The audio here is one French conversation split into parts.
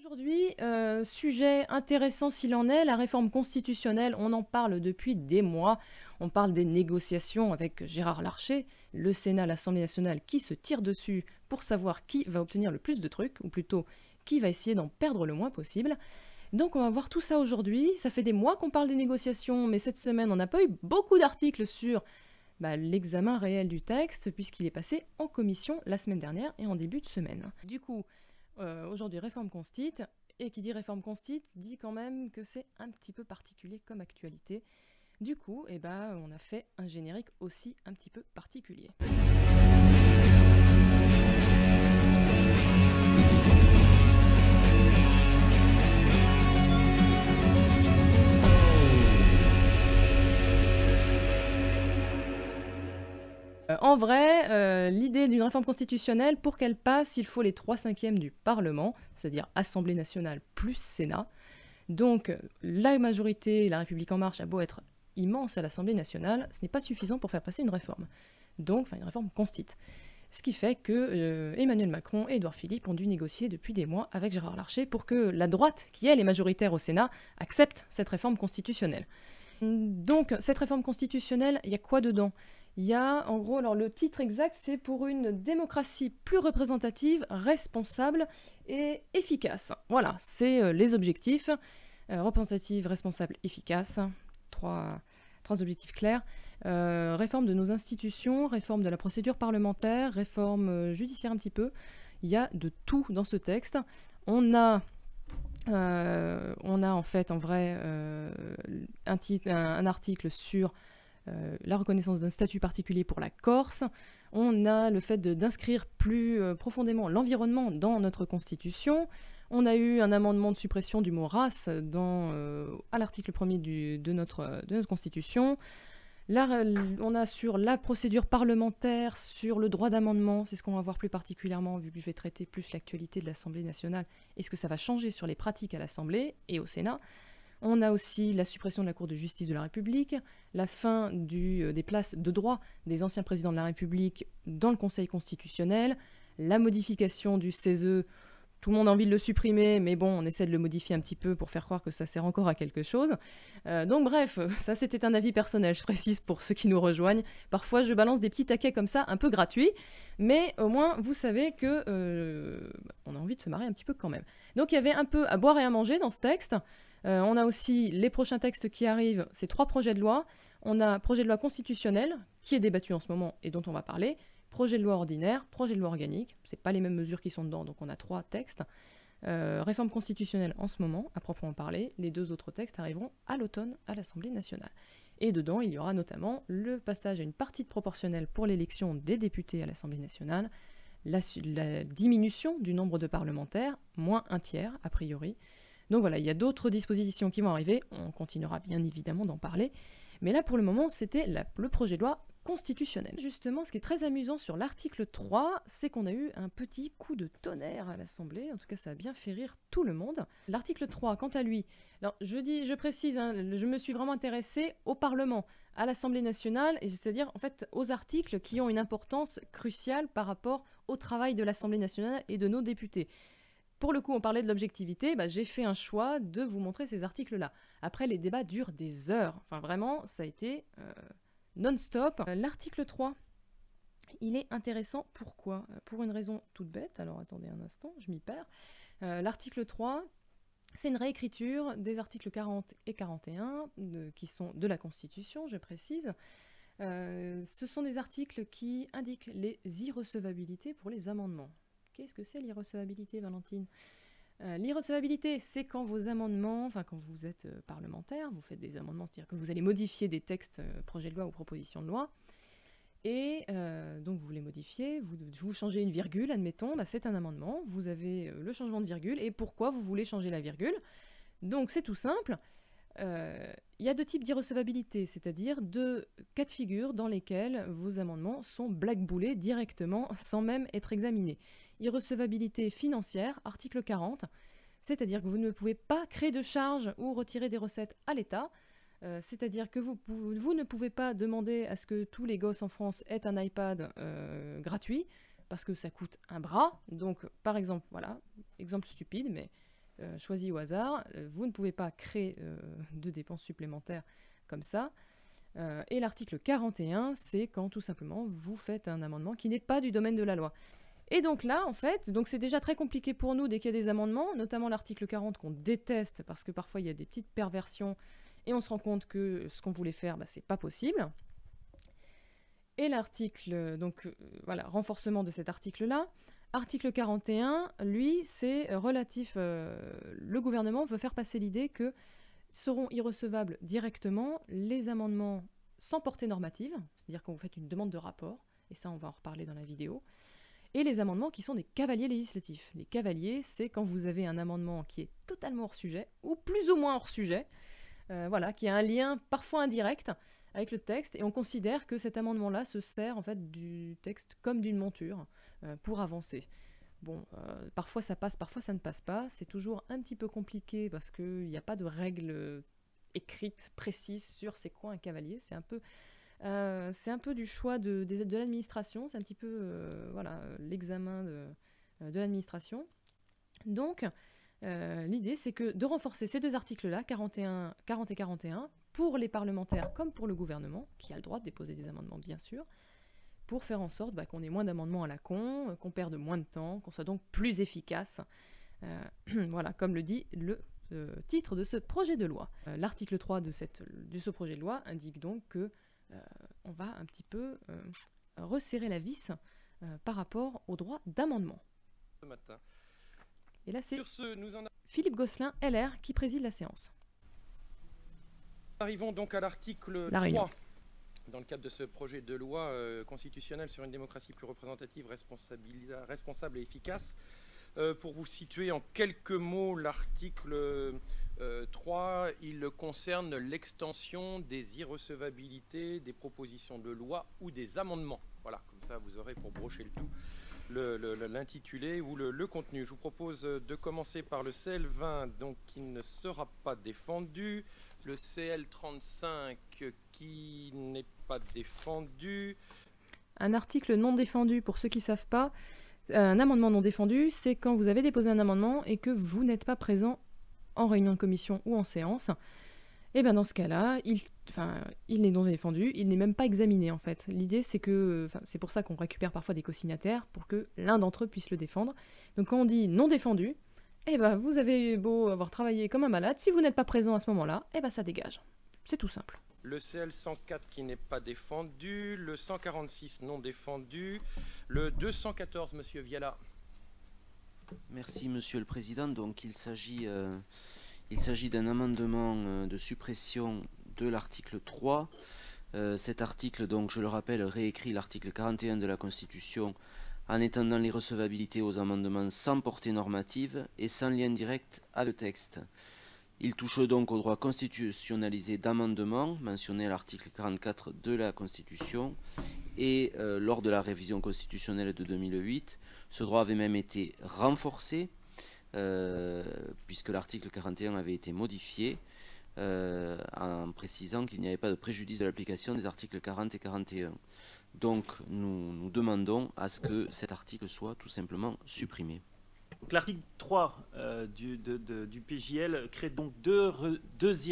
Aujourd'hui, sujet intéressant s'il en est, la réforme constitutionnelle, on en parle depuis des mois. On parle des négociations avec Gérard Larcher, le Sénat, l'Assemblée nationale qui se tire dessus pour savoir qui va obtenir le plus de trucs, ou plutôt qui va essayer d'en perdre le moins possible. Donc on va voir tout ça aujourd'hui. Ça fait des mois qu'on parle des négociations, mais cette semaine on n'a pas eu beaucoup d'articles sur l'examen réel du texte, puisqu'il est passé en commission la semaine dernière et en début de semaine. Du coup, aujourd'hui, réforme constite, et qui dit réforme constite dit quand même que c'est un petit peu particulier comme actualité. Du coup, on a fait un générique aussi un petit peu particulier. En vrai, l'idée d'une réforme constitutionnelle, pour qu'elle passe, il faut les 3/5 du Parlement, c'est-à-dire Assemblée nationale plus Sénat. Donc la majorité, La République En Marche, a beau être immense à l'Assemblée nationale, ce n'est pas suffisant pour faire passer une réforme. Donc, une réforme constite. Ce qui fait que Emmanuel Macron et Édouard Philippe ont dû négocier depuis des mois avec Gérard Larcher pour que la droite, qui elle est majoritaire au Sénat, accepte cette réforme constitutionnelle. Donc cette réforme constitutionnelle, il y a quoi dedans ? Il y a, en gros, alors le titre exact, c'est pour une démocratie plus représentative, responsable et efficace. Voilà, c'est les objectifs. Représentative, responsable, efficace. Trois objectifs clairs. Réforme de nos institutions, réforme de la procédure parlementaire, réforme judiciaire un petit peu. Il y a de tout dans ce texte. On a en fait, en vrai, un article sur la reconnaissance d'un statut particulier pour la Corse. On a le fait d'inscrire plus profondément l'environnement dans notre Constitution. On a eu un amendement de suppression du mot race à l'article 1er de notre Constitution. Là, on a sur la procédure parlementaire, sur le droit d'amendement, c'est ce qu'on va voir plus particulièrement, vu que je vais traiter plus l'actualité de l'Assemblée nationale, et ce que ça va changer sur les pratiques à l'Assemblée et au Sénat. On a aussi la suppression de la Cour de justice de la République, la fin des places de droit des anciens présidents de la République dans le Conseil constitutionnel, la modification du CESE. Tout le monde a envie de le supprimer, mais bon, on essaie de le modifier un petit peu pour faire croire que ça sert encore à quelque chose. Donc bref, ça c'était un avis personnel, je précise pour ceux qui nous rejoignent. Parfois je balance des petits taquets comme ça, un peu gratuits, mais au moins vous savez que on a envie de se marrer un petit peu quand même. Donc il y avait un peu à boire et à manger dans ce texte. On a aussi les prochains textes qui arrivent, c'est 3 projets de loi. On a projet de loi constitutionnel, qui est débattu en ce moment et dont on va parler. Projet de loi ordinaire, projet de loi organique, c'est pas les mêmes mesures qui sont dedans, donc on a 3 textes. Réforme constitutionnelle en ce moment, à proprement parler. Les 2 autres textes arriveront à l'automne à l'Assemblée nationale. Et dedans, il y aura notamment le passage à une partie de proportionnelle pour l'élection des députés à l'Assemblée nationale, la diminution du nombre de parlementaires, moins 1/3 a priori. Donc voilà, il y a d'autres dispositions qui vont arriver, on continuera bien évidemment d'en parler. Mais là, pour le moment, c'était le projet de loi constitutionnel. Justement, ce qui est très amusant sur l'article 3, c'est qu'on a eu un petit coup de tonnerre à l'Assemblée. En tout cas, ça a bien fait rire tout le monde. L'article 3, quant à lui, alors je précise, je me suis vraiment intéressée au Parlement, à l'Assemblée nationale, c'est-à-dire en fait aux articles qui ont une importance cruciale par rapport au travail de l'Assemblée nationale et de nos députés. Pour le coup, on parlait de l'objectivité, j'ai fait un choix de vous montrer ces articles-là. Après, les débats durent des heures. Enfin, vraiment, ça a été non-stop. L'article 3, il est intéressant. Pourquoi ? Pour une raison toute bête. Alors, attendez un instant, je m'y perds. L'article 3, c'est une réécriture des articles 40 et 41, qui sont de la Constitution, je précise. Ce sont des articles qui indiquent les irrecevabilités pour les amendements. Qu'est-ce que c'est l'irrecevabilité, Valentine ? L'irrecevabilité, c'est quand vos amendements, quand vous êtes parlementaire, vous faites des amendements, c'est-à-dire que vous allez modifier des textes, projets de loi ou propositions de loi, et donc vous les modifiez, vous changez une virgule, admettons, c'est un amendement, vous avez le changement de virgule, et pourquoi vous voulez changer la virgule ? Donc c'est tout simple. Il y a 2 types d'irrecevabilité, c'est-à-dire 2 cas de figure dans lesquels vos amendements sont blackboulés directement sans même être examinés. Irrecevabilité financière, article 40, c'est-à-dire que vous ne pouvez pas créer de charges ou retirer des recettes à l'État, c'est-à-dire que vous ne pouvez pas demander à ce que tous les gosses en France aient un iPad gratuit, parce que ça coûte un bras. Donc, par exemple, voilà, exemple stupide, mais choisi au hasard. Vous ne pouvez pas créer de dépenses supplémentaires comme ça. Et l'article 41, c'est quand tout simplement vous faites un amendement qui n'est pas du domaine de la loi. Et donc là, en fait, donc c'est déjà très compliqué pour nous dès qu'il y a des amendements, notamment l'article 40 qu'on déteste parce que parfois il y a des petites perversions et on se rend compte que ce qu'on voulait faire, c'est pas possible. Et l'article, donc voilà, renforcement de cet article-là. Article 41, lui, c'est relatif, le gouvernement veut faire passer l'idée que seront irrecevables directement les amendements sans portée normative, c'est-à-dire quand vous faites une demande de rapport, et ça on va en reparler dans la vidéo, et les amendements qui sont des cavaliers législatifs. Les cavaliers, c'est quand vous avez un amendement qui est totalement hors sujet, ou plus ou moins hors sujet, voilà, qui a un lien parfois indirect avec le texte, et on considère que cet amendement-là se sert en fait du texte comme d'une monture pour avancer. Bon, parfois ça passe, parfois ça ne passe pas. C'est toujours un petit peu compliqué parce qu'il n'y a pas de règles écrites précises sur c'est quoi un cavalier. C'est un peu du choix de l'administration. C'est un petit peu voilà, l'examen de l'administration. Donc, l'idée, c'est que de renforcer ces deux articles-là, 40 et 41, pour les parlementaires comme pour le gouvernement, qui a le droit de déposer des amendements, bien sûr, pour faire en sorte qu'on ait moins d'amendements à la con, qu'on perde moins de temps, qu'on soit donc plus efficace. Voilà, comme le dit le titre de ce projet de loi. L'article 3 de ce projet de loi indique donc que on va un petit peu resserrer la vis par rapport au droit d'amendement. Ce matin. Et là, c'est Philippe Gosselin, LR, qui préside la séance. Arrivons donc à l'article 3. Dans le cadre de ce projet de loi constitutionnelle sur une démocratie plus représentative, responsable et efficace. Pour vous situer en quelques mots, l'article 3, il concerne l'extension des irrecevabilités des propositions de loi ou des amendements. Voilà, comme ça vous aurez pour brocher le tout l'intitulé ou le contenu. Je vous propose de commencer par le CL20, donc qui ne sera pas défendu, le CL35 qui n'est pas défendu. Un article non défendu, pour ceux qui ne savent pas, un amendement non défendu, c'est quand vous avez déposé un amendement et que vous n'êtes pas présent en réunion de commission ou en séance. Et bien dans ce cas-là, il n'est non défendu, il n'est même pas examiné en fait. L'idée c'est que, c'est pour ça qu'on récupère parfois des co-signataires, pour que l'un d'entre eux puisse le défendre. Donc quand on dit non défendu, vous avez beau avoir travaillé comme un malade, si vous n'êtes pas présent à ce moment-là, ça dégage. C'est tout simple. Le CL104 qui n'est pas défendu, le 146 non défendu, le 214, monsieur Viala. Merci Monsieur le Président. Donc il s'agit d'un amendement de suppression de l'article 3. Cet article, donc je le rappelle, réécrit l'article 41 de la Constitution en étendant l'irrecevabilité aux amendements sans portée normative et sans lien direct avec le texte. Il touche donc au droit constitutionnalisé d'amendement mentionné à l'article 44 de la Constitution et lors de la révision constitutionnelle de 2008, ce droit avait même été renforcé puisque l'article 41 avait été modifié en précisant qu'il n'y avait pas de préjudice de l'application des articles 40 et 41. Donc nous demandons à ce que cet article soit tout simplement supprimé. L'article 3 du PJL crée donc deux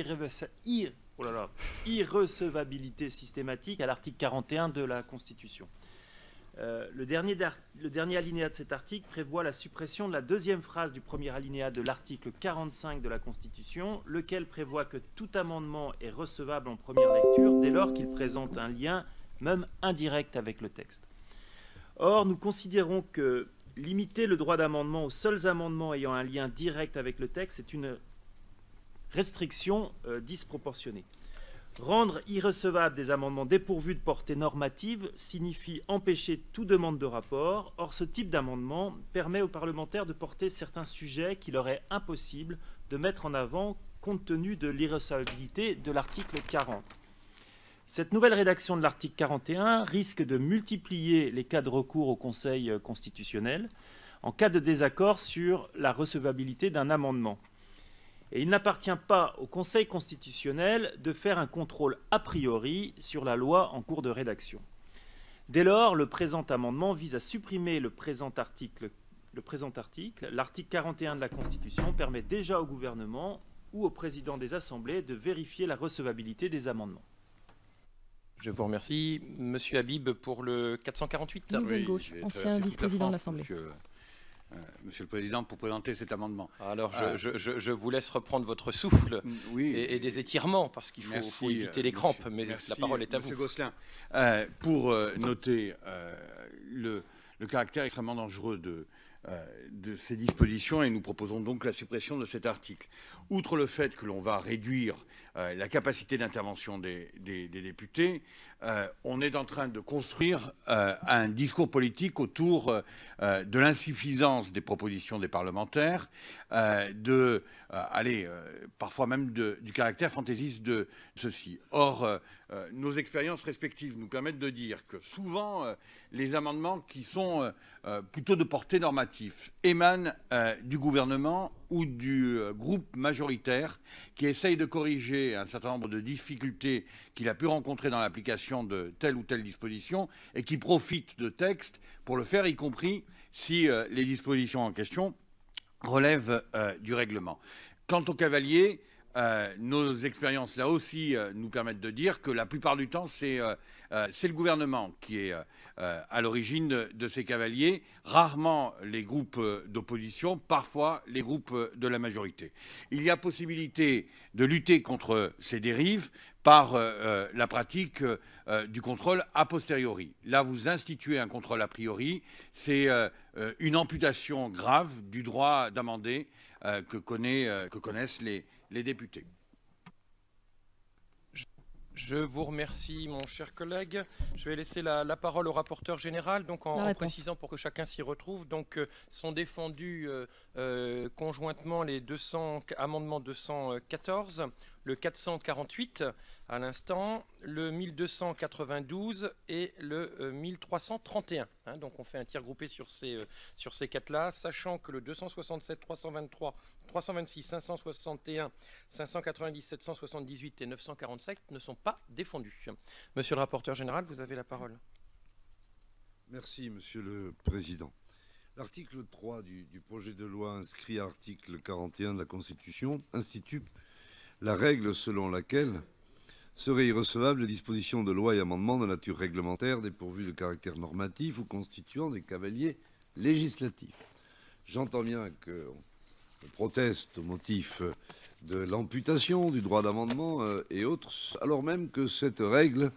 irrecevabilités systématiques à l'article 41 de la Constitution. Le dernier alinéa de cet article prévoit la suppression de la deuxième phrase du premier alinéa de l'article 45 de la Constitution, lequel prévoit que tout amendement est recevable en première lecture dès lors qu'il présente un lien, même indirect, avec le texte. Or, nous considérons que limiter le droit d'amendement aux seuls amendements ayant un lien direct avec le texte est une restriction disproportionnée. Rendre irrecevables des amendements dépourvus de portée normative signifie empêcher toute demande de rapport. Or, ce type d'amendement permet aux parlementaires de porter certains sujets qu'il leur est impossible de mettre en avant compte tenu de l'irrecevabilité de l'article 40. Cette nouvelle rédaction de l'article 41 risque de multiplier les cas de recours au Conseil constitutionnel en cas de désaccord sur la recevabilité d'un amendement. Et il n'appartient pas au Conseil constitutionnel de faire un contrôle a priori sur la loi en cours de rédaction. Dès lors, le présent amendement vise à supprimer le présent article le présent article, l'article 41 de la Constitution permet déjà au gouvernement ou au président des assemblées de vérifier la recevabilité des amendements. Je vous remercie. Monsieur Habib pour le 448. Nouvelle Gauche, ancien vice-président de l'Assemblée. Monsieur le Président, pour présenter cet amendement. Alors, je vous laisse reprendre votre souffle et des étirements, parce qu'il faut éviter les crampes, mais la parole est à vous. Monsieur Gosselin, pour noter le caractère extrêmement dangereux de ces dispositions, et nous proposons donc la suppression de cet article. Outre le fait que l'on va réduire la capacité d'intervention des députés, on est en train de construire un discours politique autour de l'insuffisance des propositions des parlementaires, parfois même du caractère fantaisiste de ceci. Or, nos expériences respectives nous permettent de dire que souvent, les amendements qui sont plutôt de portée normative émanent du gouvernement ou du groupe majoritaire qui essaye de corriger un certain nombre de difficultés qu'il a pu rencontrer dans l'application de telle ou telle disposition et qui profite de textes pour le faire, y compris si les dispositions en question relèvent du règlement. Quant aux cavaliers, nos expériences là aussi nous permettent de dire que la plupart du temps c'est le gouvernement qui est à l'origine de ces cavaliers, rarement les groupes d'opposition, parfois les groupes de la majorité. Il y a possibilité de lutter contre ces dérives par la pratique du contrôle a posteriori. Là, vous instituez un contrôle a priori, c'est une amputation grave du droit d'amender que connaissent les députés. Je vous remercie, mon cher collègue. Je vais laisser la parole au rapporteur général, donc en précisant pour que chacun s'y retrouve. Donc, sont défendus conjointement les amendements 214, le 448 à l'instant, le 1292 et le 1331. Donc on fait un tir groupé sur ces quatre-là, sachant que le 267, 323, 326, 561, 597, 178 et 947 ne sont pas défendus. Monsieur le rapporteur général, vous avez la parole. Merci, Monsieur le Président. L'article 3 du projet de loi inscrit à l'article 41 de la Constitution institue la règle selon laquelle seraient irrecevables les dispositions de loi et amendements de nature réglementaire dépourvues de caractère normatif ou constituant des cavaliers législatifs. J'entends bien qu'on proteste au motif de l'amputation du droit d'amendement et autres, alors même que cette règle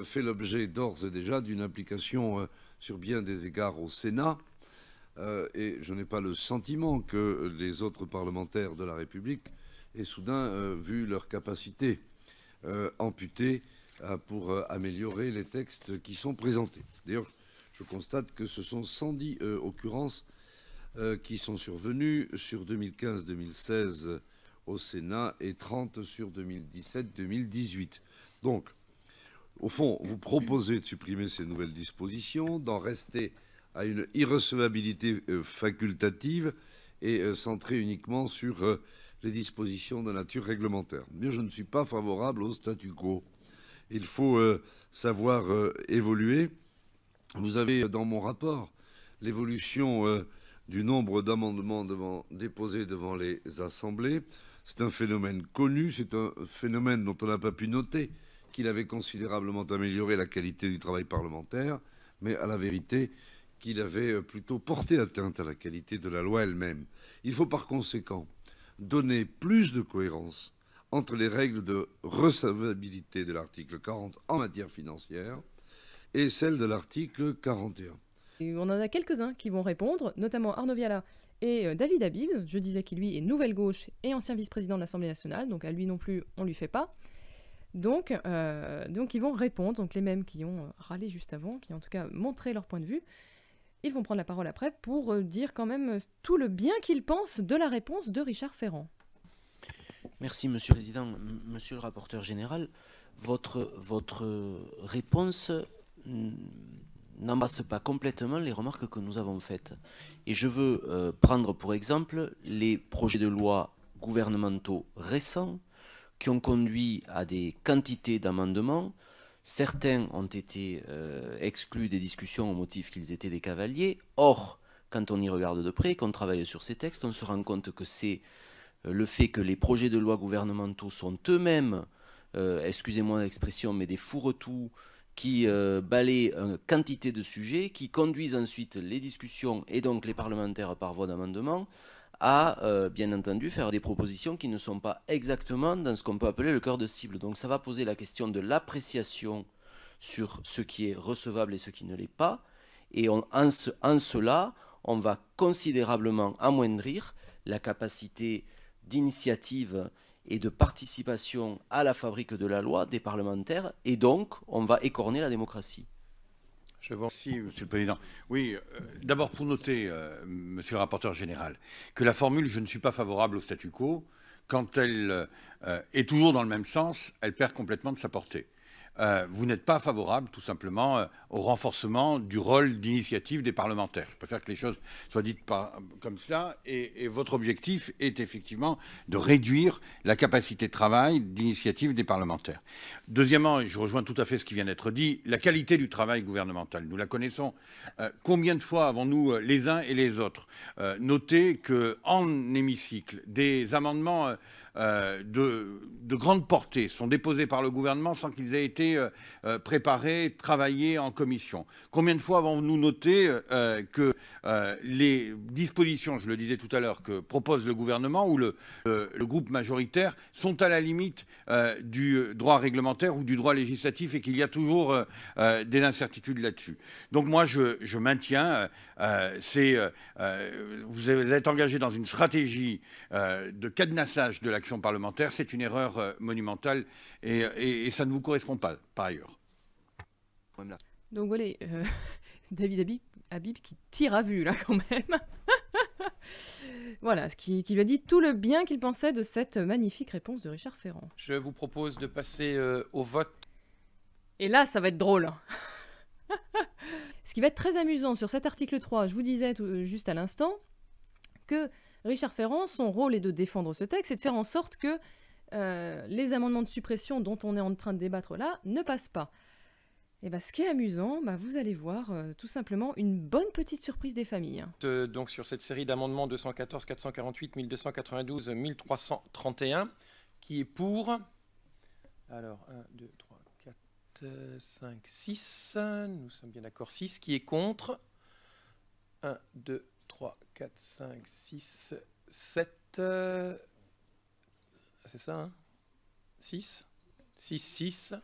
fait l'objet d'ores et déjà d'une application sur bien des égards au Sénat, et je n'ai pas le sentiment que les autres parlementaires de la République aient soudain vu leur capacité amputée pour améliorer les textes qui sont présentés. D'ailleurs, je constate que ce sont 110 occurrences qui sont survenues sur 2015-2016 au Sénat et 30 sur 2017-2018. Donc, au fond, vous proposez de supprimer ces nouvelles dispositions, d'en rester à une irrecevabilité facultative et centrée uniquement sur les dispositions de nature réglementaire. Mais je ne suis pas favorable au statu quo. Il faut savoir évoluer. Vous avez dans mon rapport l'évolution du nombre d'amendements déposés devant les assemblées. C'est un phénomène connu, c'est un phénomène dont on n'a pas pu noter qu'il avait considérablement amélioré la qualité du travail parlementaire, mais à la vérité qu'il avait plutôt porté atteinte à la qualité de la loi elle-même. Il faut par conséquent donner plus de cohérence entre les règles de recevabilité de l'article 40 en matière financière et celles de l'article 41. Et on en a quelques-uns qui vont répondre, notamment Arnaud Viala et David Habib. Je disais qu'il lui est Nouvelle Gauche et ancien vice-président de l'Assemblée nationale, donc à lui non plus on lui fait pas. Donc ils vont répondre, donc les mêmes qui ont râlé juste avant, qui ont en tout cas montré leur point de vue. Ils vont prendre la parole après pour dire quand même tout le bien qu'ils pensent de la réponse de Richard Ferrand. Merci, Monsieur le Président. Monsieur le rapporteur général, votre réponse n'embrasse pas complètement les remarques que nous avons faites. Et je veux prendre pour exemple les projets de loi gouvernementaux récents qui ont conduit à des quantités d'amendements. Certains ont été exclus des discussions au motif qu'ils étaient des cavaliers. Or, quand on y regarde de près, qu'on travaille sur ces textes, on se rend compte que c'est le fait que les projets de loi gouvernementaux sont eux-mêmes, excusez-moi l'expression, mais des fourre-tout qui balayent une quantité de sujets, qui conduisent ensuite les discussions et donc les parlementaires par voie d'amendement à, bien entendu, faire des propositions qui ne sont pas exactement dans ce qu'on peut appeler le cœur de cible. Donc ça va poser la question de l'appréciation sur ce qui est recevable et ce qui ne l'est pas. Et en cela, on va considérablement amoindrir la capacité d'initiative et de participation à la fabrique de la loi des parlementaires, et donc on va écorner la démocratie. Je vous remercie, Monsieur le Président. Oui, d'abord pour noter, Monsieur le rapporteur général, que la formule « je ne suis pas favorable au statu quo », quand elle est toujours dans le même sens, elle perd complètement de sa portée. Vous n'êtes pas favorable, tout simplement, au renforcement du rôle d'initiative des parlementaires. Je préfère que les choses soient dites comme cela. Et votre objectif est effectivement de réduire la capacité de travail d'initiative des parlementaires. Deuxièmement, et je rejoins tout à fait ce qui vient d'être dit, la qualité du travail gouvernemental. Nous la connaissons. Combien de fois avons-nous, les uns et les autres, noté qu'en hémicycle, des amendements de grande portée sont déposés par le gouvernement sans qu'ils aient été préparés, travaillés en commission. Combien de fois avons-nous noté que les dispositions, je le disais tout à l'heure, que propose le gouvernement ou le groupe majoritaire sont à la limite du droit réglementaire ou du droit législatif et qu'il y a toujours des incertitudes là-dessus. Donc moi, je maintiens, vous êtes engagé dans une stratégie de cadenassage de l'action parlementaire, c'est une erreur monumentale et ça ne vous correspond pas, par ailleurs. Donc voilà, David Habib qui tire à vue, là, quand même. Voilà, qui lui a dit tout le bien qu'il pensait de cette magnifique réponse de Richard Ferrand. Je vous propose de passer au vote. Et là, ça va être drôle. Ce qui va être très amusant sur cet article 3, je vous disais juste à l'instant que Richard Ferrand, son rôle est de défendre ce texte et de faire en sorte que les amendements de suppression dont on est en train de débattre là ne passent pas. Et bien, ce qui est amusant, vous allez voir tout simplement une bonne petite surprise des familles. Donc sur cette série d'amendements 214, 448, 1292, 1331, qui est pour... Alors, 1, 2, 3, 4, 5, 6, nous sommes bien d'accord, 6, qui est contre 1, 2, 3, 4, 5, 6, 7, c'est ça, hein 6, 6, 6.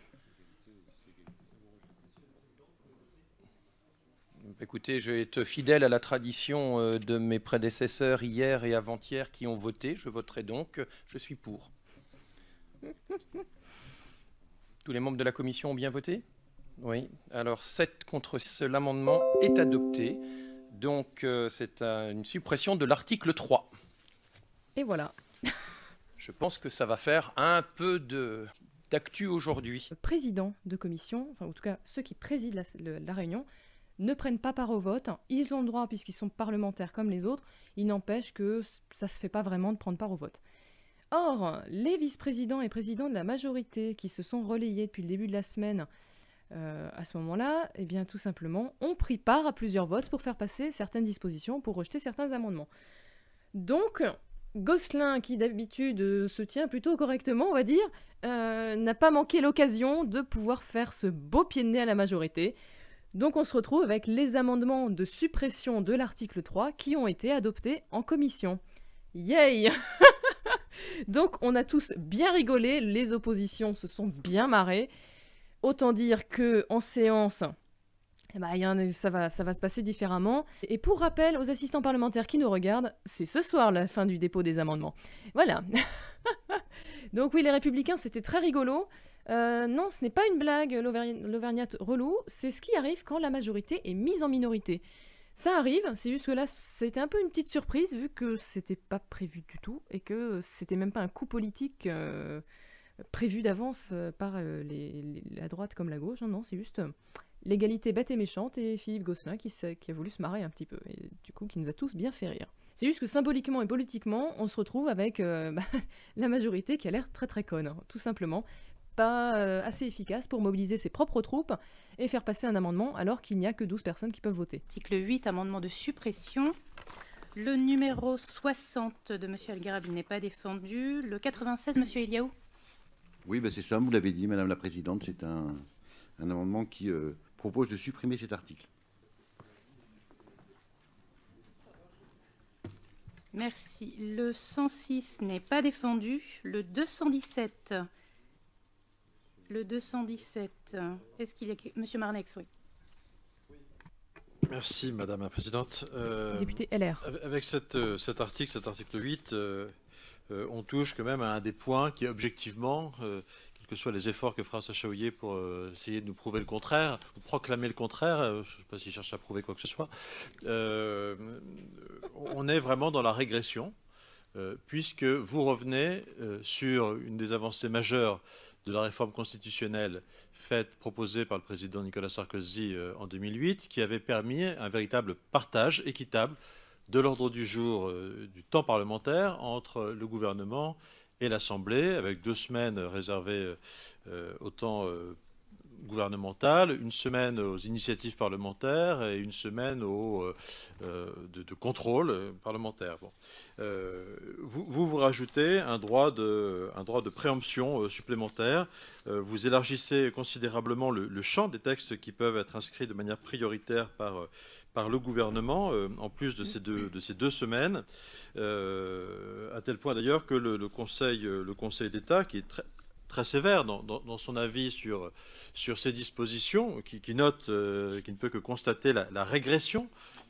Écoutez, je vais être fidèle à la tradition de mes prédécesseurs hier et avant-hier qui ont voté. Je voterai donc, je suis pour. Tous les membres de la commission ont bien voté? Oui. Alors 7 contre l'amendement est adopté. Donc c'est une suppression de l'article 3. Et voilà. Je pense que ça va faire un peu d'actu aujourd'hui. Le président de commission, enfin en tout cas ceux qui président la réunion, ne prennent pas part au vote. Ils ont le droit puisqu'ils sont parlementaires comme les autres. Il n'empêche que ça ne se fait pas vraiment de prendre part au vote. Or, les vice-présidents et présidents de la majorité qui se sont relayés depuis le début de la semaine à ce moment-là, eh bien tout simplement, ont pris part à plusieurs votes pour faire passer certaines dispositions, pour rejeter certains amendements. Donc, Gosselin, qui d'habitude se tient plutôt correctement, on va dire, n'a pas manqué l'occasion de pouvoir faire ce beau pied de nez à la majorité. Donc on se retrouve avec les amendements de suppression de l'article 3 qui ont été adoptés en commission. Yay! Donc on a tous bien rigolé, les oppositions se sont bien marrées. Autant dire qu'en séance, ça va se passer différemment. Et pour rappel aux assistants parlementaires qui nous regardent, c'est ce soir la fin du dépôt des amendements. Voilà. Donc oui, les Républicains, c'était très rigolo. Non, ce n'est pas une blague, l'auvergnate relou, c'est ce qui arrive quand la majorité est mise en minorité. Ça arrive, c'est juste que là, c'était un peu une petite surprise, vu que c'était pas prévu du tout, et que c'était même pas un coup politique prévu d'avance par la droite comme la gauche. Non, c'est juste l'égalité bête et méchante, et Philippe Gosselin qui a voulu se marrer un petit peu, et du coup qui nous a tous bien fait rire. C'est juste que symboliquement et politiquement, on se retrouve avec la majorité qui a l'air très très conne, tout simplement. pas assez efficace pour mobiliser ses propres troupes et faire passer un amendement alors qu'il n'y a que 12 personnes qui peuvent voter. Article 8, amendement de suppression. Le numéro 60 de M. El-Gharabi n'est pas défendu. Le 96, M. Eliaou. Oui, ben c'est ça, vous l'avez dit, Madame la Présidente, c'est un amendement qui propose de supprimer cet article. Merci. Le 106 n'est pas défendu. Le 217. Le 217. Est-ce qu'il y a... Monsieur Marnex, oui. Merci, Madame la Présidente. Député LR. Avec cet article 8, on touche quand même à un des points qui, objectivement, quels que soient les efforts que fera Sacha Houlié pour essayer de nous prouver le contraire, ou proclamer le contraire, je ne sais pas s'il cherche à prouver quoi que ce soit, on est vraiment dans la régression, puisque vous revenez sur une des avancées majeures de la réforme constitutionnelle proposée par le président Nicolas Sarkozy en 2008, qui avait permis un véritable partage équitable de l'ordre du jour du temps parlementaire entre le gouvernement et l'Assemblée, avec 2 semaines réservées au temps gouvernemental, 1 semaine aux initiatives parlementaires et 1 semaine de contrôle parlementaire. Bon. Vous rajoutez un droit de préemption supplémentaire. Vous élargissez considérablement le champ des textes qui peuvent être inscrits de manière prioritaire par le gouvernement, en plus de ces 2 semaines, à tel point d'ailleurs que le Conseil d'État, qui est très sévère dans son avis sur ces dispositions, qui note, qui ne peut que constater la régression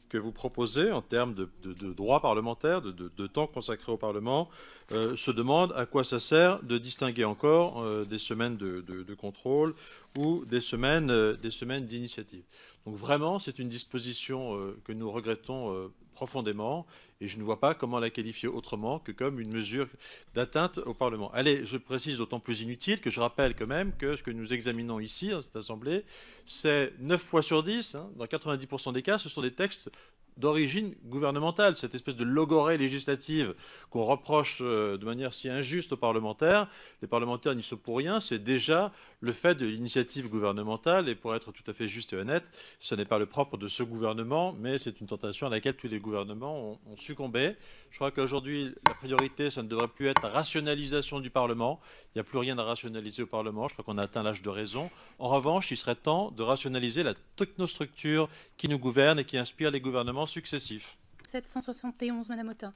que vous proposez en termes de droits parlementaires, de temps consacré au Parlement, se demande à quoi ça sert de distinguer encore des semaines de contrôle ou des semaines d'initiative. Donc vraiment, c'est une disposition que nous regrettons profondément, et je ne vois pas comment la qualifier autrement que comme une mesure d'atteinte au Parlement. Allez, je précise d'autant plus inutile que je rappelle quand même que ce que nous examinons ici, dans cette Assemblée, c'est 9 fois sur 10, dans 90% des cas, ce sont des textes d'origine gouvernementale. Cette espèce de logorée législative qu'on reproche de manière si injuste aux parlementaires, les parlementaires n'y sont pour rien, c'est déjà le fait de l'initiative gouvernementale, et pour être tout à fait juste et honnête, ce n'est pas le propre de ce gouvernement, mais c'est une tentation à laquelle tous les gouvernements ont succombé. Je crois qu'aujourd'hui, la priorité, ça ne devrait plus être la rationalisation du Parlement. Il n'y a plus rien à rationaliser au Parlement. Je crois qu'on a atteint l'âge de raison. En revanche, il serait temps de rationaliser la technostructure qui nous gouverne et qui inspire les gouvernements successifs. 771, Madame Autain.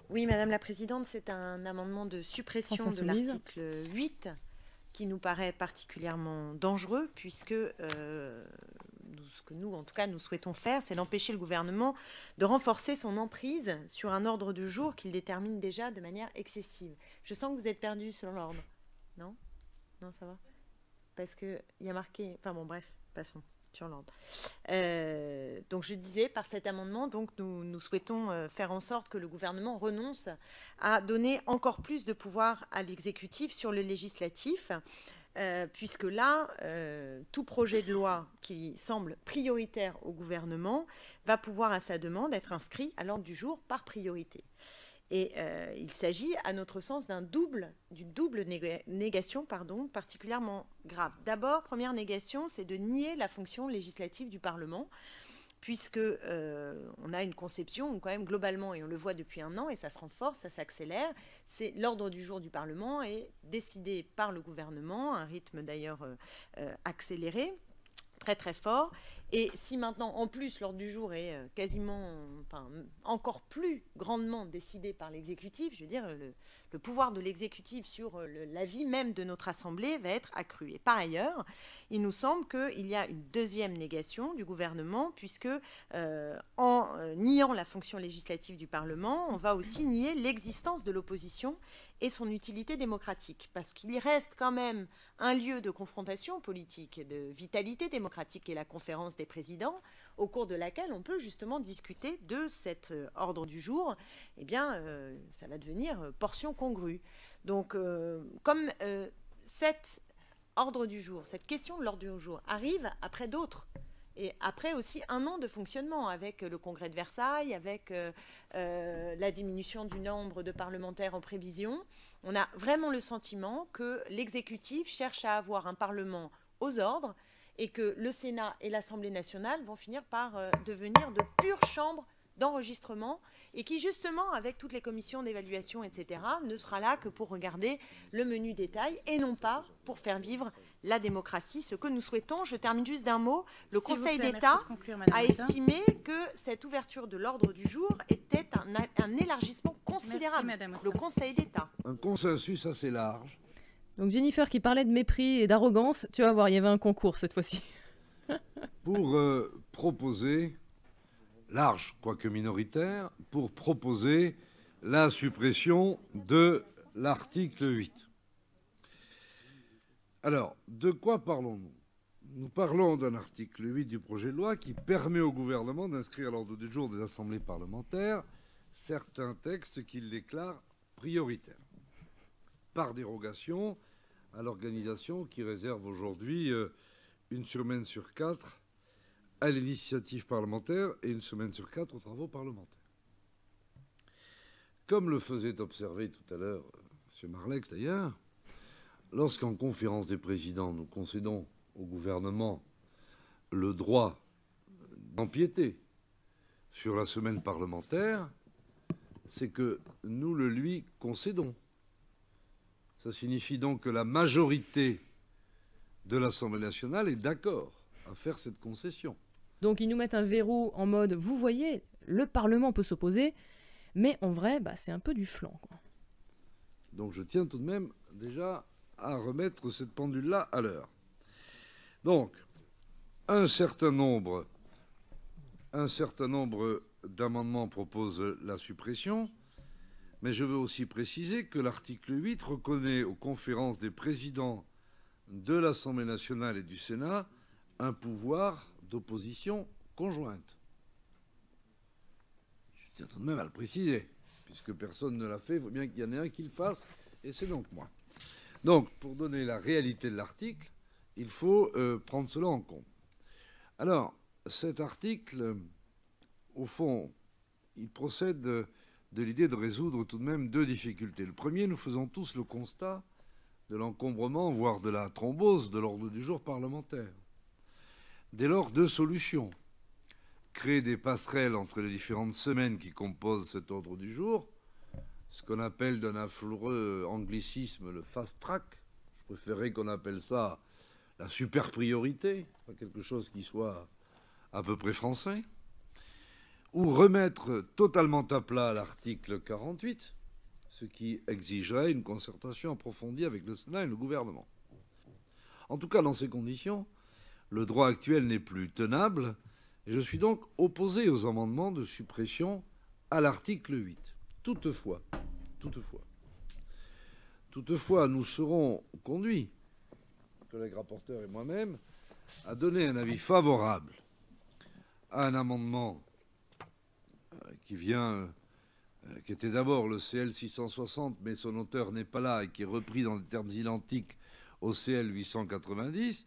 Oui, Madame la Présidente, c'est un amendement de suppression de l'article 8 qui nous paraît particulièrement dangereux, puisque ce que nous, en tout cas, nous souhaitons faire, c'est d'empêcher le gouvernement de renforcer son emprise sur un ordre du jour qu'il détermine déjà de manière excessive. Je sens que vous êtes perdu sur l'ordre. Non ? Non, ça va ? Parce qu'il y a marqué... Enfin bon, bref, passons sur l'ordre. Donc je disais, par cet amendement, donc, nous souhaitons faire en sorte que le gouvernement renonce à donner encore plus de pouvoir à l'exécutif sur le législatif, puisque là, tout projet de loi qui semble prioritaire au gouvernement va pouvoir, à sa demande, être inscrit à l'ordre du jour par priorité. Et il s'agit, à notre sens, d'une double négation particulièrement grave. D'abord, première négation, c'est de nier la fonction législative du Parlement, puisque on a une conception où quand même globalement, et on le voit depuis 1 an, et ça se renforce, ça s'accélère, c'est l'ordre du jour du Parlement est décidé par le gouvernement, un rythme d'ailleurs accéléré, très très fort. Et si maintenant, en plus, l'ordre du jour est quasiment, enfin, encore plus grandement décidé par l'exécutif, je veux dire, le pouvoir de l'exécutif sur la vie même de notre Assemblée va être accru. Et par ailleurs, il nous semble qu'il y a une deuxième négation du gouvernement, puisque en niant la fonction législative du Parlement, on va aussi nier l'existence de l'opposition et son utilité démocratique, parce qu'il y reste quand même un lieu de confrontation politique, de vitalité démocratique, et la conférence des présidents, au cours de laquelle on peut justement discuter de cet ordre du jour. Eh bien, ça va devenir portion congrue. Donc, comme cet ordre du jour, cette question de l'ordre du jour arrive après d'autres, Et après aussi 1 an de fonctionnement avec le congrès de Versailles, avec la diminution du nombre de parlementaires en prévision. On a vraiment le sentiment que l'exécutif cherche à avoir un Parlement aux ordres et que le Sénat et l'Assemblée nationale vont finir par devenir de pures chambres d'enregistrement et qui justement, avec toutes les commissions d'évaluation, etc., ne sera là que pour regarder le menu détail et non pas pour faire vivre la démocratie, ce que nous souhaitons. Je termine juste d'un mot. Le Conseil d'État a estimé que cette ouverture de l'ordre du jour était un élargissement considérable. Le Conseil d'État. Un consensus assez large. Donc Jennifer qui parlait de mépris et d'arrogance, tu vas voir, il y avait un concours cette fois-ci. Pour proposer, large, quoique minoritaire, pour proposer la suppression de l'article 8. Alors, de quoi parlons-nous? Nous parlons d'un article 8 du projet de loi qui permet au gouvernement d'inscrire à l'ordre du jour des assemblées parlementaires certains textes qu'il déclare prioritaires, par dérogation à l'organisation qui réserve aujourd'hui 1 semaine sur 4 à l'initiative parlementaire et 1 semaine sur 4 aux travaux parlementaires. Comme le faisait observer tout à l'heure M. Marlex d'ailleurs, lorsqu'en conférence des présidents nous concédons au gouvernement le droit d'empiéter sur la semaine parlementaire, c'est que nous le lui concédons. Ça signifie donc que la majorité de l'Assemblée nationale est d'accord à faire cette concession. Donc ils nous mettent un verrou en mode, vous voyez, le Parlement peut s'opposer, mais en vrai, c'est un peu du flanc, quoi. Donc je tiens tout de même déjà à remettre cette pendule-là à l'heure. Donc, un certain nombre d'amendements proposent la suppression, mais je veux aussi préciser que l'article 8 reconnaît aux conférences des présidents de l'Assemblée nationale et du Sénat un pouvoir d'opposition conjointe. Je tiens tout de même à le préciser, puisque personne ne l'a fait, il faut bien qu'il y en ait un qui le fasse, et c'est donc moi. Donc, pour donner la réalité de l'article, il faut prendre cela en compte. Alors, cet article, au fond, il procède de l'idée de résoudre tout de même 2 difficultés. Le premier, nous faisons tous le constat de l'encombrement, voire de la thrombose de l'ordre du jour parlementaire. Dès lors, 2 solutions. Créer des passerelles entre les différentes semaines qui composent cet ordre du jour, ce qu'on appelle d'un affreux anglicisme le fast track. Je préférerais qu'on appelle ça la super priorité, pas quelque chose qui soit à peu près français. Ou remettre totalement à plat l'article 48, ce qui exigerait une concertation approfondie avec le Sénat et le gouvernement. En tout cas, dans ces conditions, le droit actuel n'est plus tenable, et je suis donc opposé aux amendements de suppression à l'article 8. Toutefois, nous serons conduits, le collègue rapporteur et moi-même, à donner un avis favorable à un amendement qui était d'abord le CL 660, mais son auteur n'est pas là et qui est repris dans des termes identiques au CL 890,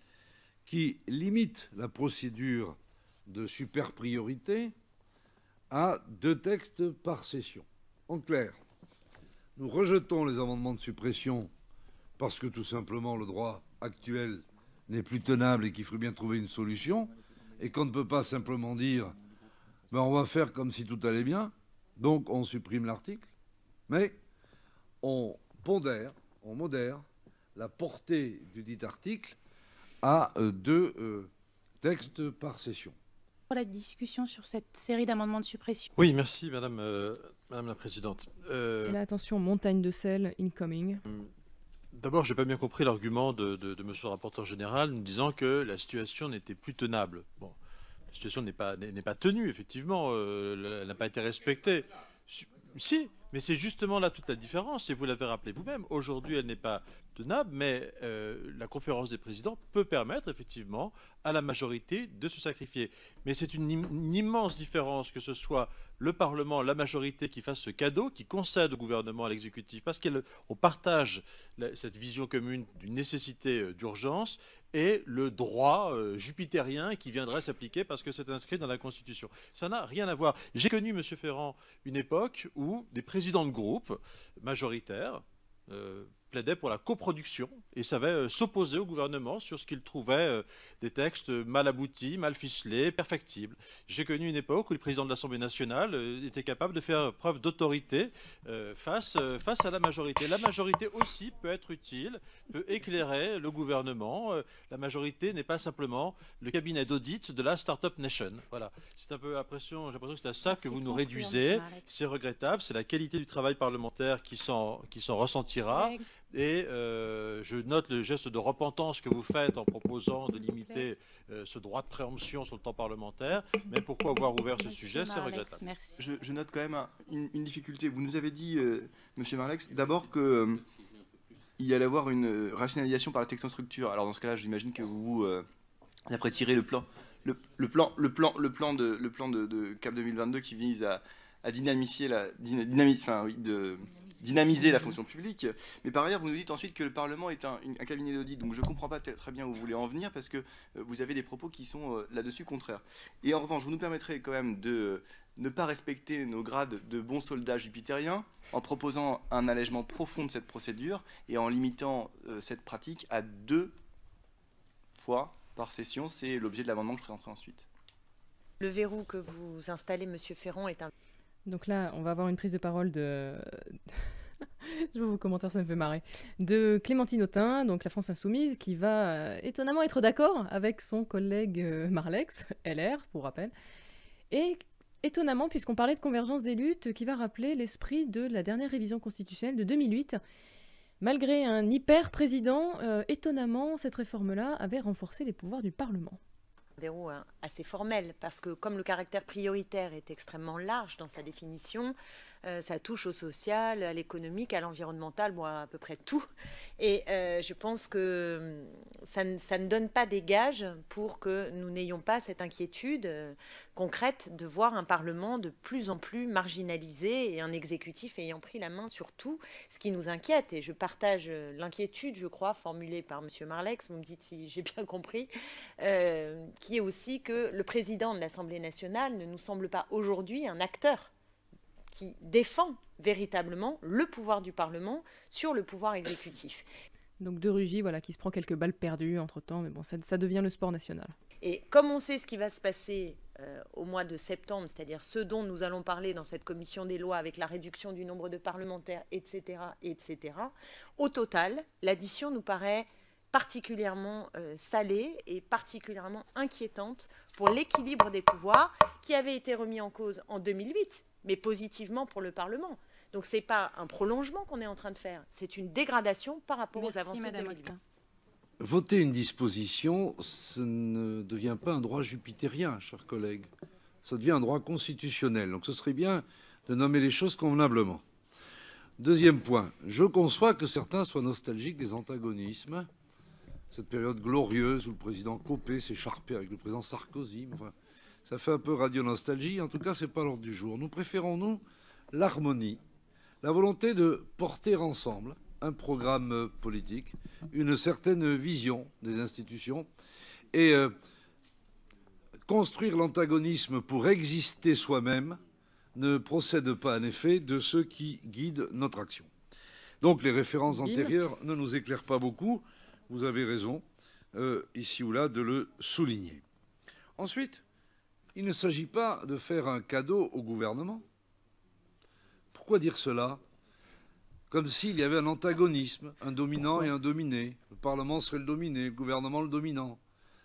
qui limite la procédure de super priorité à 2 textes par session. En clair, nous rejetons les amendements de suppression parce que tout simplement le droit actuel n'est plus tenable et qu'il faut bien trouver une solution et qu'on ne peut pas simplement dire on va faire comme si tout allait bien, donc on supprime l'article, mais on modère la portée du dit article à 2 textes par session. Pour la discussion sur cette série d'amendements de suppression. Oui, merci Madame la Présidente. Et là, attention, montagne de sel incoming. D'abord, je n'ai pas bien compris l'argument de Monsieur le rapporteur général nous disant que la situation n'était plus tenable. Bon, la situation n'est pas tenue, effectivement, elle n'a pas été respectée. Si, Mais c'est justement là toute la différence, et vous l'avez rappelé vous-même. Aujourd'hui, elle n'est pas tenable, mais la conférence des présidents peut permettre effectivement à la majorité de se sacrifier. Mais c'est une immense différence que ce soit le Parlement, la majorité qui fasse ce cadeau, qui concède au gouvernement, à l'exécutif, parce qu'on partage cette vision commune d'une nécessité d'urgence, et le droit jupitérien qui viendrait s'appliquer parce que c'est inscrit dans la Constitution. Ça n'a rien à voir. J'ai connu, M. Ferrand, une époque où des présidents de groupe majoritaires plaidaient pour la coproduction et savaient s'opposer au gouvernement sur ce qu'ils trouvaient des textes mal aboutis, mal ficelés, perfectibles. J'ai connu une époque où le président de l'Assemblée nationale était capable de faire preuve d'autorité face à la majorité. La majorité aussi peut être utile, peut éclairer le gouvernement. La majorité n'est pas simplement le cabinet d'audit de la Startup Nation. Voilà. C'est un peu l'impression, j'ai l'impression que c'est à ça que vous nous réduisez. C'est regrettable, c'est la qualité du travail parlementaire qui s'en ressentira. Et je note le geste de repentance que vous faites en proposant de limiter ce droit de préemption sur le temps parlementaire. Mais pourquoi avoir ouvert ce sujet, c'est regrettable. Je note quand même une difficulté. Vous nous avez dit, Monsieur Marlex, d'abord qu'il y allait avoir une rationalisation par la technostructure. Alors dans ce cas-là, j'imagine que vous apprécierez le plan de CAP 2022 qui vise à dynamiser la fonction publique. Mais par ailleurs, vous nous dites ensuite que le Parlement est un cabinet d'audit. Donc je ne comprends pas très bien où vous voulez en venir parce que vous avez des propos qui sont là-dessus contraires. Et en revanche, vous nous permettrez quand même de ne pas respecter nos grades de bons soldats jupitériens en proposant un allègement profond de cette procédure et en limitant cette pratique à 2 fois par session. C'est l'objet de l'amendement que je présenterai ensuite. Le verrou que vous installez, Monsieur Ferrand, est un... Donc là, on va avoir une prise de parole de... Je vois vos commentaires, ça me fait marrer. De Clémentine Autain, donc la France Insoumise, qui va étonnamment être d'accord avec son collègue Marlex, LR, pour rappel. Et étonnamment, puisqu'on parlait de convergence des luttes, qui va rappeler l'esprit de la dernière révision constitutionnelle de 2008. Malgré un hyper-président, étonnamment, cette réforme-là avait renforcé les pouvoirs du Parlement. Verrou assez formel, parce que comme le caractère prioritaire est extrêmement large dans sa définition, ça touche au social, à l'économique, à l'environnemental, à peu près tout. Et je pense que ça ne donne pas des gages pour que nous n'ayons pas cette inquiétude concrète de voir un Parlement de plus en plus marginalisé et un exécutif ayant pris la main sur tout, ce qui nous inquiète. Et je partage l'inquiétude, je crois, formulée par M. Marlex, vous me dites si j'ai bien compris, qui est aussi que le président de l'Assemblée nationale ne nous semble pas aujourd'hui un acteur qui défend véritablement le pouvoir du Parlement sur le pouvoir exécutif. Donc de Rugy, voilà, qui se prend quelques balles perdues entre-temps, mais bon, ça devient le sport national. Et comme on sait ce qui va se passer au mois de septembre, c'est-à-dire ce dont nous allons parler dans cette commission des lois avec la réduction du nombre de parlementaires, etc., au total, l'addition nous paraît particulièrement salée et particulièrement inquiétante pour l'équilibre des pouvoirs qui avait été remis en cause en 2008, mais positivement pour le Parlement. Donc ce n'est pas un prolongement qu'on est en train de faire, c'est une dégradation par rapport aux avancées de 2008. Voter une disposition, ce ne devient pas un droit jupitérien, chers collègues. Ça devient un droit constitutionnel. Donc ce serait bien de nommer les choses convenablement. Deuxième point, je conçois que certains soient nostalgiques des antagonismes. Cette période glorieuse où le président Copé s'écharpait avec le président Sarkozy. Enfin, ça fait un peu radio-nostalgie. En tout cas, ce n'est pas l'ordre du jour. Nous préférons, nous, l'harmonie, la volonté de porter ensemble un programme politique, une certaine vision des institutions et construire l'antagonisme pour exister soi-même ne procède pas en effet de ceux qui guident notre action. Donc les références antérieures ne nous éclairent pas beaucoup. Vous avez raison, ici ou là, de le souligner. Ensuite, il ne s'agit pas de faire un cadeau au gouvernement. Pourquoi dire cela? Comme s'il y avait un antagonisme, un dominant et un dominé. Le Parlement serait le dominé, le gouvernement le dominant.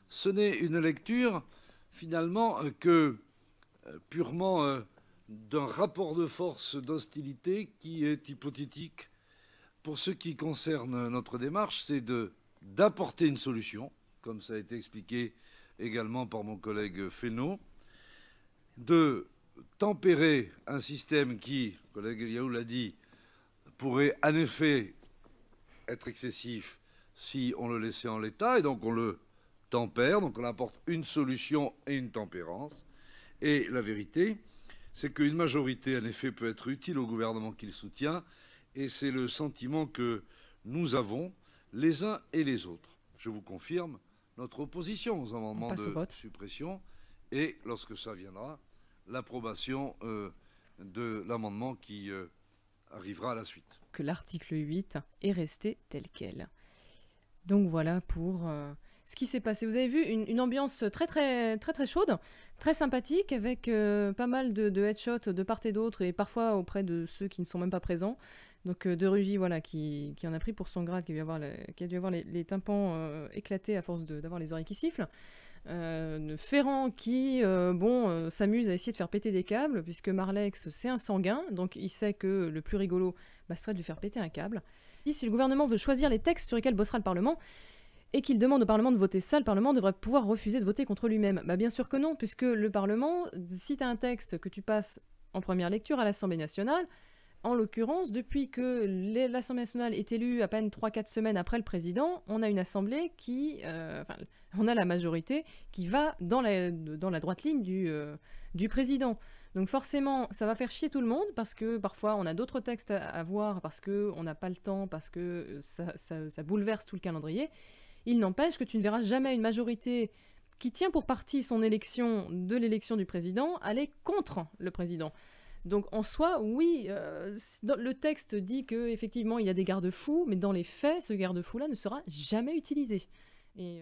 Ce n'est une lecture, finalement, que purement d'un rapport de force d'hostilité qui est hypothétique. Pour ce qui concerne notre démarche, c'est d'apporter une solution, comme ça a été expliqué également par mon collègue Fesneau, de tempérer un système qui, le collègue Eliaou l'a dit, pourrait en effet être excessif si on le laissait en l'état, et donc on le tempère, donc on apporte une solution et une tempérance. Et la vérité, c'est qu'une majorité, en effet, peut être utile au gouvernement qu'il soutient, et c'est le sentiment que nous avons, les uns et les autres. Je vous confirme notre opposition aux amendements de suppression, et lorsque ça viendra, l'approbation de l'amendement qui arrivera à la suite. Que l'article 8 est resté tel quel. Donc voilà pour ce qui s'est passé. Vous avez vu une ambiance très chaude, très sympathique, avec pas mal de headshots de part et d'autre, et parfois auprès de ceux qui ne sont même pas présents. Donc de Rugy, voilà, qui en a pris pour son grade, qui a dû avoir les tympans éclatés à force d'avoir les oreilles qui sifflent. Ferrand qui s'amuse à essayer de faire péter des câbles, puisque Marlex c'est un sanguin, donc il sait que le plus rigolo serait de lui faire péter un câble. Et si le gouvernement veut choisir les textes sur lesquels bossera le Parlement, et qu'il demande au Parlement de voter ça, le Parlement devrait pouvoir refuser de voter contre lui-même. Bien sûr que non, puisque le Parlement, si tu as un texte que tu passes en première lecture à l'Assemblée nationale, en l'occurrence, depuis que l'Assemblée nationale est élue à peine 3-4 semaines après le président, on a une assemblée on a la majorité qui va dans la droite ligne du président. Donc forcément, ça va faire chier tout le monde, parce que parfois on a d'autres textes à voir, parce qu'on n'a pas le temps, parce que ça bouleverse tout le calendrier. Il n'empêche que tu ne verras jamais une majorité qui tient pour partie son élection de l'élection du président aller contre le président. Donc en soi, oui, le texte dit qu'effectivement il y a des garde-fous, mais dans les faits, ce garde-fou-là ne sera jamais utilisé. Et